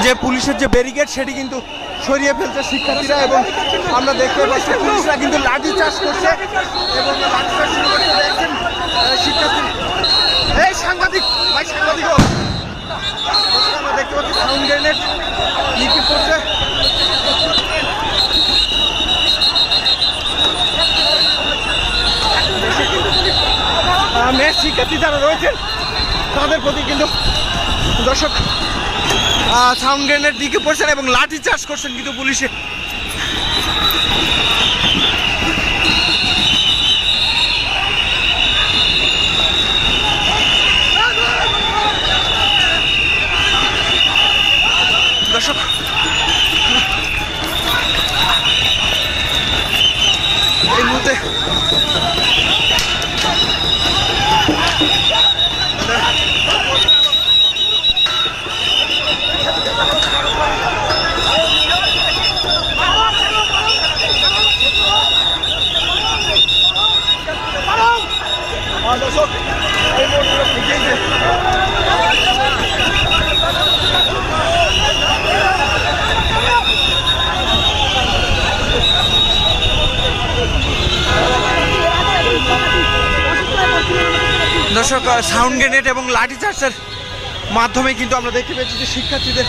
যে পুলিশের যে ব্যারিকেড সেটি কিন্তু সরিয়ে ফেলছে শিক্ষার্থীরা এবং আমরা দেখতে পাচ্ছি পুলিশরা কিন্তু লাঠি চার্জ করছে এবং লাঠি চার্জ শুরু করতে দেখছেন শিক্ষার্থী। এই সাংবাদিক ভাই, সাংবাদিক আমরা দেখতে পাচ্ছি সাউন্ড গ্রেনেড নিক্ষেপ করছে। মেয়ের শিক্ষার্থী যারা রয়েছেন তাদের প্রতি কিন্তু দর্শক সাউন্ড গ্রেনেড দিকে পড়ছেন এবং লাঠি চার্জ করছেন কিন্তু পুলিশে। দর্শক এই মুহূর্তে দর্শক সাউন্ড গ্রেনেড এবং লাঠি চার্জের মাধ্যমে কিন্তু আমরা দেখতে পেয়েছি যে শিক্ষার্থীদের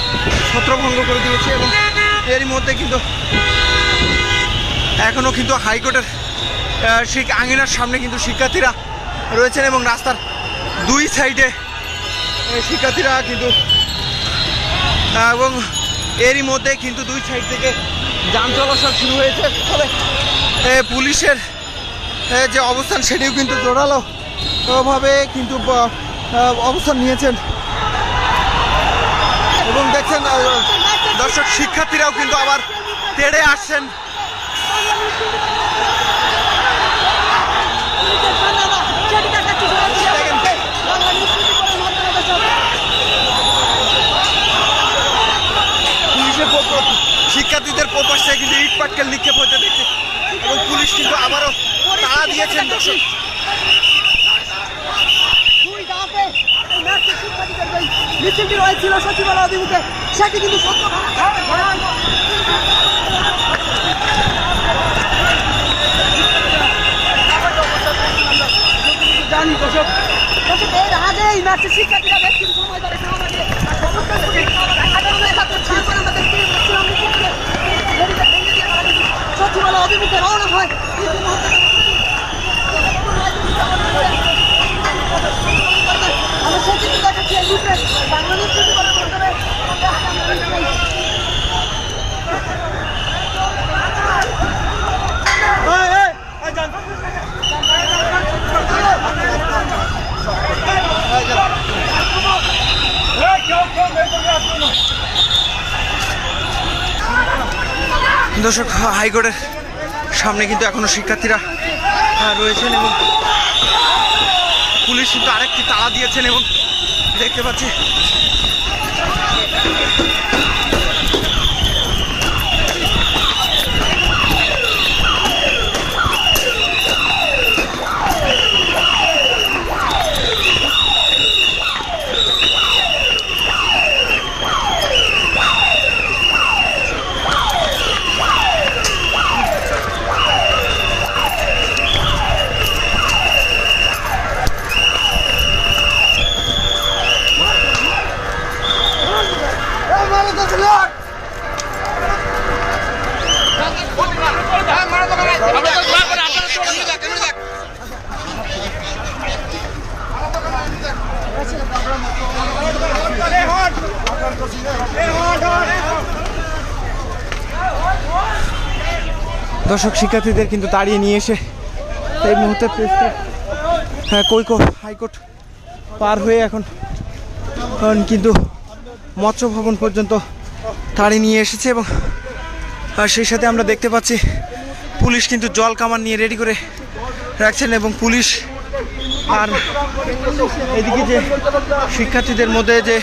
ছত্রভঙ্গ করে দিয়েছে এবং এরই মধ্যে কিন্তু এখনও কিন্তু হাইকোর্টের আঙিনার সামনে কিন্তু শিক্ষার্থীরা রয়েছেন এবং রাস্তার দুই সাইডে শিক্ষার্থীরা কিন্তু এবং এরই মধ্যে কিন্তু দুই সাইড থেকে যান চলাচল শুরু হয়েছে। ফলে পুলিশের যে অবস্থান সেটিও কিন্তু জোরালো ভাবে কিন্তু অবস্থান নিয়েছেন এবং দেখছেন দর্শক শিক্ষার্থীরাও কিন্তু আবার তেড়ে আসছেন। শিক্ষার্থীদের প্রপাশে কিন্তু ইট পাটকেল নিক্ষেপ হতে দেখছে এবং পুলিশ কিন্তু আবারও তাড়া দিয়েছেন। দর্শক মিছিলটি রয়েছিল সচিবালয় অভিমুখে, সেটি কিন্তু জানি দর্শক এর আগে এই ম্যাচে শিক্ষার্থীরা বেশ কিছু সময় ধরে সচিবালয় অভিমুখে রওনা হয়। আমরা সেটি দেখাচ্ছি বাংলাদেশ দর্শক হাইকোর্টের সামনে কিন্তু এখনো শিক্ষার্থীরা রয়েছেন এবং পুলিশ কিন্তু আরেকটি তাড়া দিয়েছেন এবং দেখতে পাচ্ছি দর্শক শিক্ষার্থীদের কিন্তু তাড়িয়ে নিয়ে এসে এই মুহূর্তে হাইকোর্ট পার হয়ে এখন কিন্তু মৎস্য ভবন পর্যন্ত তাড়িয়ে নিয়ে এসেছে এবং সেই সাথে আমরা দেখতে পাচ্ছি পুলিশ কিন্তু জল কামান নিয়ে রেডি করে রাখছেন এবং পুলিশ আর এদিকে যে শিক্ষার্থীদের মধ্যে যে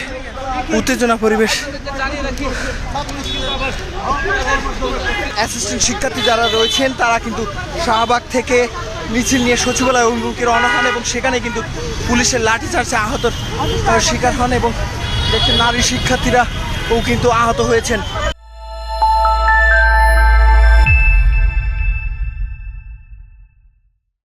উত্তেজনা পরিবেশ, অ্যাসিস্ট্যান্ট শিক্ষার্থী যারা রয়েছেন তারা কিন্তু শাহবাগ থেকে মিছিল নিয়ে সচিবালয় অভিমুখে রওনা হন এবং সেখানে কিন্তু পুলিশের লাঠিচার্জে আহত শিকার হন এবং দেখছেন নারী শিক্ষার্থীরা ও কিন্তু আহত হয়েছেন।